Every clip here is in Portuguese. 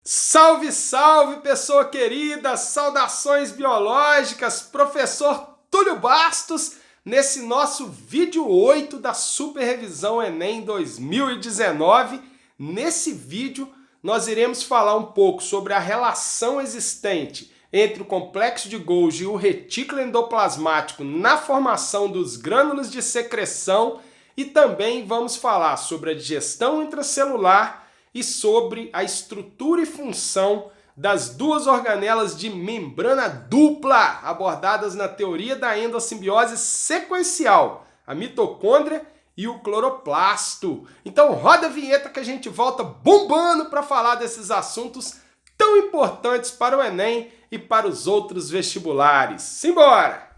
Salve, salve, pessoa querida! Saudações biológicas, professor Túlio Bastos, nesse nosso vídeo 8 da Super Revisão Enem 2019. Nesse vídeo, nós iremos falar um pouco sobre a relação existente entre o complexo de Golgi e o retículo endoplasmático na formação dos grânulos de secreção e também vamos falar sobre a digestão intracelular e sobre a estrutura e função das duas organelas de membrana dupla abordadas na teoria da endossimbiose sequencial, a mitocôndria e o cloroplasto. Então roda a vinheta que a gente volta bombando para falar desses assuntos tão importantes para o Enem e para os outros vestibulares. Simbora!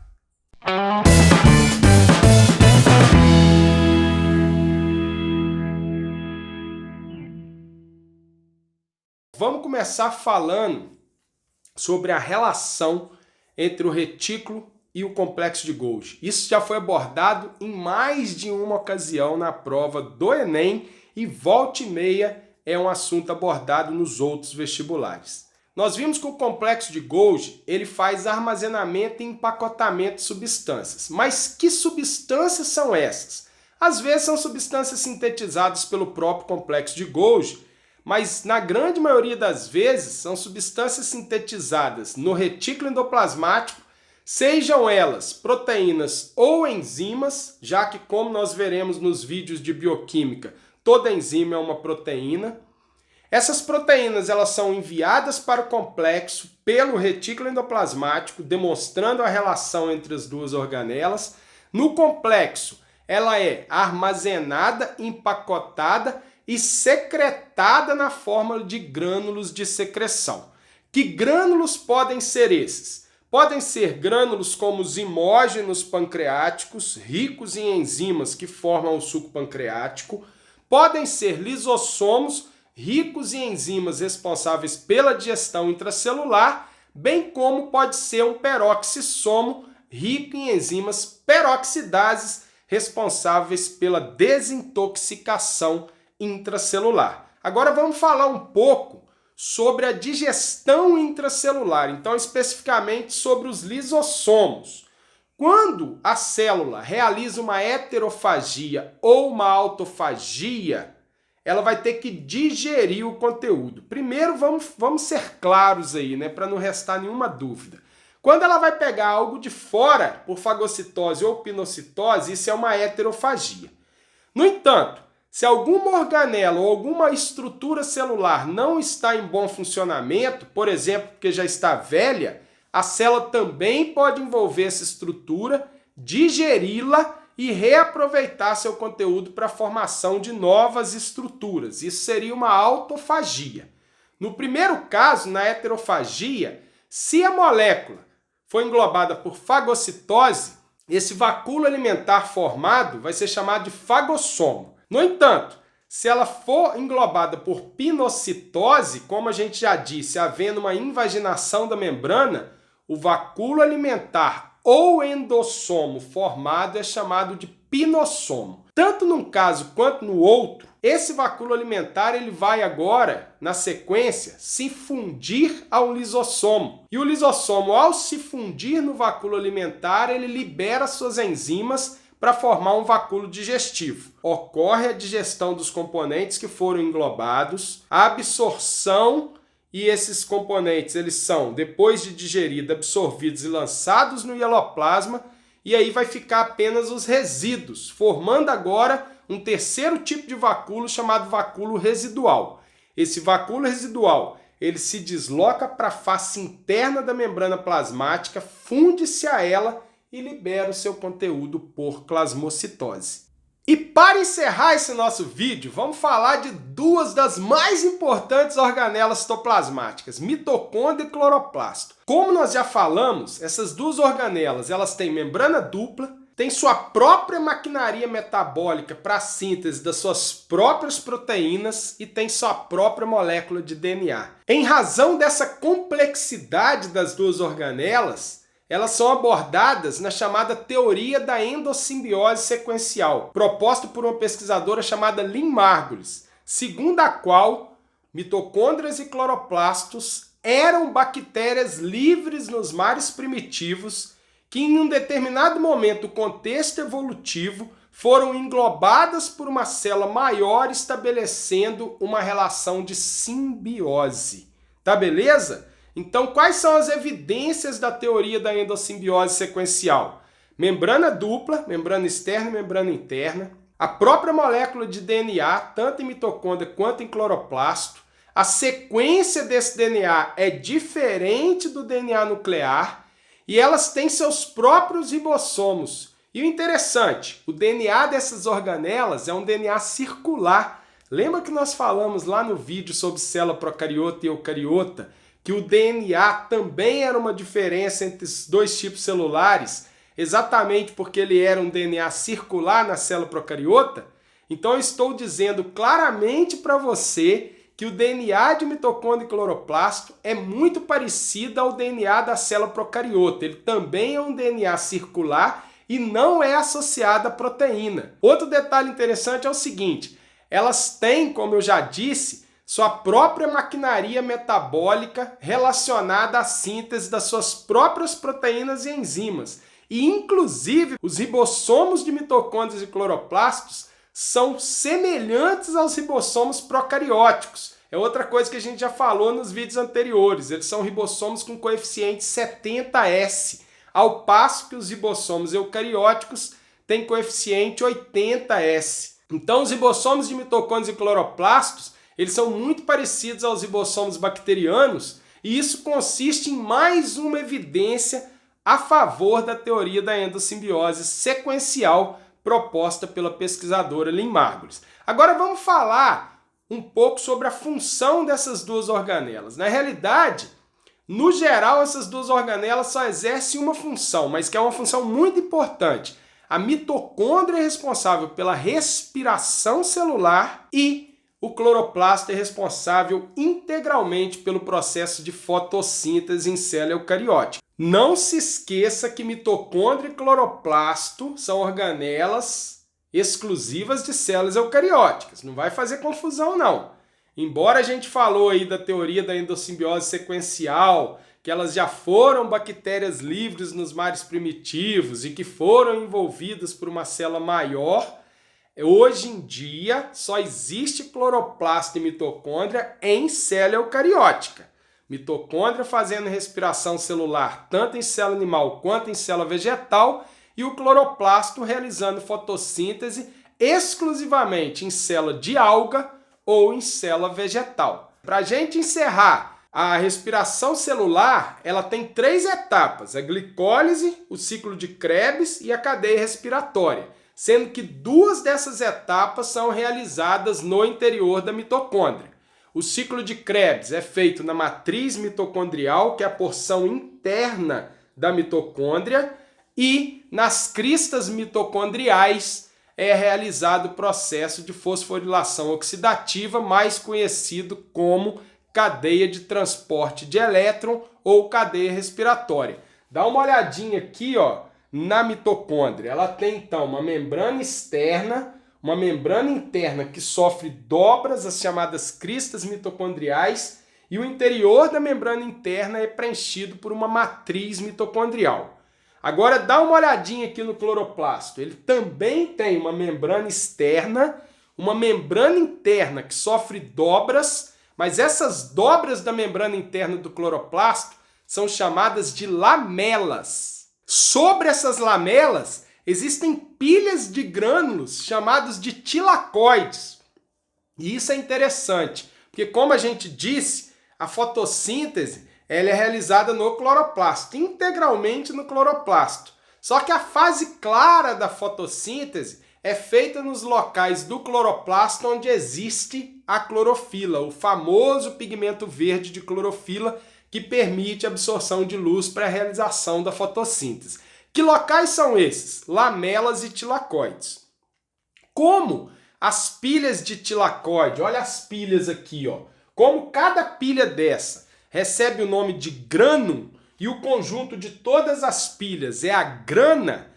Vamos começar falando sobre a relação entre o retículo e o complexo de Golgi. Isso já foi abordado em mais de uma ocasião na prova do Enem e volta e meia é um assunto abordado nos outros vestibulares. Nós vimos que o complexo de Golgi ele faz armazenamento e empacotamento de substâncias. Mas que substâncias são essas? Às vezes são substâncias sintetizadas pelo próprio complexo de Golgi, mas na grande maioria das vezes são substâncias sintetizadas no retículo endoplasmático, sejam elas proteínas ou enzimas, já que, como nós veremos nos vídeos de bioquímica, toda enzima é uma proteína. Essas proteínas elas são enviadas para o complexo pelo retículo endoplasmático, demonstrando a relação entre as duas organelas. No complexo, ela é armazenada, empacotada e secretada na forma de grânulos de secreção. Que grânulos podem ser esses? Podem ser grânulos como os imógenos pancreáticos, ricos em enzimas que formam o suco pancreático. Podem ser lisossomos, ricos em enzimas responsáveis pela digestão intracelular, bem como pode ser um peroxissomo, rico em enzimas peroxidases, responsáveis pela desintoxicação intracelular. Agora vamos falar um pouco sobre a digestão intracelular, então especificamente sobre os lisossomos. Quando a célula realiza uma heterofagia ou uma autofagia, ela vai ter que digerir o conteúdo. Primeiro vamos ser claros aí, né, para não restar nenhuma dúvida. Quando ela vai pegar algo de fora, por fagocitose ou pinocitose, isso é uma heterofagia. No entanto, se alguma organela ou alguma estrutura celular não está em bom funcionamento, por exemplo, porque já está velha, a célula também pode envolver essa estrutura, digeri-la e reaproveitar seu conteúdo para a formação de novas estruturas. Isso seria uma autofagia. No primeiro caso, na heterofagia, se a molécula for englobada por fagocitose, esse vacúolo alimentar formado vai ser chamado de fagossomo. No entanto, se ela for englobada por pinocitose, como a gente já disse, havendo uma invaginação da membrana, o vacúolo alimentar ou endossomo formado é chamado de pinossomo. Tanto num caso quanto no outro, esse vacúolo alimentar ele vai agora, na sequência, se fundir ao lisossomo. E o lisossomo, ao se fundir no vacúolo alimentar, ele libera suas enzimas para formar um vacúolo digestivo. Ocorre a digestão dos componentes que foram englobados, a absorção, e esses componentes eles são, depois de digerido, absorvidos e lançados no hieloplasma, e aí vai ficar apenas os resíduos, formando agora um terceiro tipo de vacúolo chamado vacúolo residual. Esse vacúolo residual ele se desloca para a face interna da membrana plasmática, funde-se a ela e libera o seu conteúdo por plasmocitose. E para encerrar esse nosso vídeo, vamos falar de duas das mais importantes organelas citoplasmáticas, mitocôndria e cloroplasto. Como nós já falamos, essas duas organelas elas têm membrana dupla, têm sua própria maquinaria metabólica para a síntese das suas próprias proteínas e têm sua própria molécula de DNA. Em razão dessa complexidade das duas organelas, elas são abordadas na chamada teoria da endossimbiose sequencial, proposta por uma pesquisadora chamada Lynn Margulis, segundo a qual mitocôndrias e cloroplastos eram bactérias livres nos mares primitivos que em um determinado momento do contexto evolutivo foram englobadas por uma célula maior estabelecendo uma relação de simbiose. Tá beleza? Então, quais são as evidências da teoria da endossimbiose sequencial? Membrana dupla, membrana externa e membrana interna, a própria molécula de DNA, tanto em mitocôndria quanto em cloroplasto. A sequência desse DNA é diferente do DNA nuclear e elas têm seus próprios ribossomos. E o interessante, o DNA dessas organelas é um DNA circular. Lembra que nós falamos lá no vídeo sobre célula procariota e eucariota que o DNA também era uma diferença entre os dois tipos celulares, exatamente porque ele era um DNA circular na célula procariota? Então eu estou dizendo claramente para você que o DNA de mitocôndria e cloroplasto é muito parecido ao DNA da célula procariota. Ele também é um DNA circular e não é associado à proteína. Outro detalhe interessante é o seguinte, elas têm, como eu já disse, sua própria maquinaria metabólica relacionada à síntese das suas próprias proteínas e enzimas. E, inclusive, os ribossomos de mitocôndrias e cloroplastos são semelhantes aos ribossomos procarióticos. É outra coisa que a gente já falou nos vídeos anteriores. Eles são ribossomos com coeficiente 70S, ao passo que os ribossomos eucarióticos têm coeficiente 80S. Então, os ribossomos de mitocôndrias e cloroplastos, eles são muito parecidos aos ribossomos bacterianos, e isso consiste em mais uma evidência a favor da teoria da endossimbiose sequencial proposta pela pesquisadora Lynn Margulis. Agora vamos falar um pouco sobre a função dessas duas organelas. Na realidade, no geral, essas duas organelas só exercem uma função, mas que é uma função muito importante. A mitocôndria é responsável pela respiração celular e o cloroplasto é responsável integralmente pelo processo de fotossíntese em célula eucariótica. Não se esqueça que mitocôndria e cloroplasto são organelas exclusivas de células eucarióticas. Não vai fazer confusão, não. Embora a gente falou aí da teoria da endossimbiose sequencial, que elas já foram bactérias livres nos mares primitivos e que foram envolvidas por uma célula maior, hoje em dia só existe cloroplasto e mitocôndria em célula eucariótica. Mitocôndria fazendo respiração celular tanto em célula animal quanto em célula vegetal e o cloroplasto realizando fotossíntese exclusivamente em célula de alga ou em célula vegetal. Para a gente encerrar, a respiração celular ela tem 3 etapas, a glicólise, o ciclo de Krebs e a cadeia respiratória, sendo que 2 dessas etapas são realizadas no interior da mitocôndria. O ciclo de Krebs é feito na matriz mitocondrial, que é a porção interna da mitocôndria, e nas cristas mitocondriais é realizado o processo de fosforilação oxidativa, mais conhecido como cadeia de transporte de elétron ou cadeia respiratória. Dá uma olhadinha aqui, ó, na mitocôndria. Ela tem então uma membrana externa, uma membrana interna que sofre dobras, as chamadas cristas mitocondriais, e o interior da membrana interna é preenchido por uma matriz mitocondrial. Agora dá uma olhadinha aqui no cloroplasto. Ele também tem uma membrana externa, uma membrana interna que sofre dobras, mas essas dobras da membrana interna do cloroplasto são chamadas de lamelas. Sobre essas lamelas existem pilhas de grânulos chamados de tilacoides. E isso é interessante, porque como a gente disse, a fotossíntese ela é realizada no cloroplasto, integralmente no cloroplasto. Só que a fase clara da fotossíntese é feita nos locais do cloroplasto onde existe a clorofila, o famoso pigmento verde de clorofila que permite a absorção de luz para a realização da fotossíntese. Que locais são esses? Lamelas e tilacoides. Como as pilhas de tilacoide, olha as pilhas aqui, ó. Como cada pilha dessa recebe o nome de grânum e o conjunto de todas as pilhas é a grana,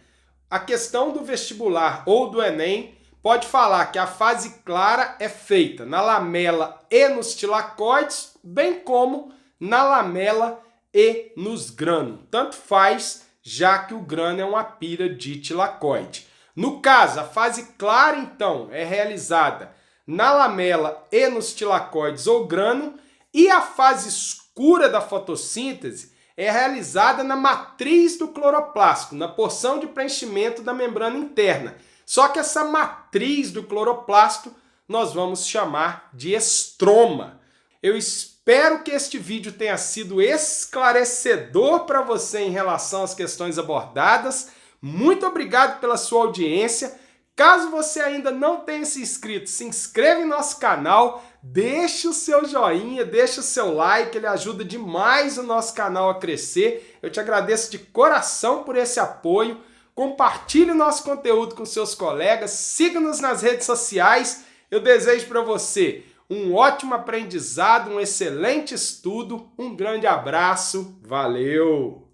a questão do vestibular ou do Enem pode falar que a fase clara é feita na lamela e nos tilacoides, bem como na lamela e nos grânulos. Tanto faz, já que o grano é uma pilha de tilacoide. No caso, a fase clara, então, é realizada na lamela e nos tilacoides ou grânulo, e a fase escura da fotossíntese é realizada na matriz do cloroplasto, na porção de preenchimento da membrana interna. Só que essa matriz do cloroplasto nós vamos chamar de estroma. Eu espero que este vídeo tenha sido esclarecedor para você em relação às questões abordadas. Muito obrigado pela sua audiência. Caso você ainda não tenha se inscrito, se inscreva em nosso canal, deixe o seu joinha, deixe o seu like, ele ajuda demais o nosso canal a crescer. Eu te agradeço de coração por esse apoio. Compartilhe o nosso conteúdo com seus colegas, siga-nos nas redes sociais. Eu desejo para você um ótimo aprendizado, um excelente estudo, um grande abraço, valeu!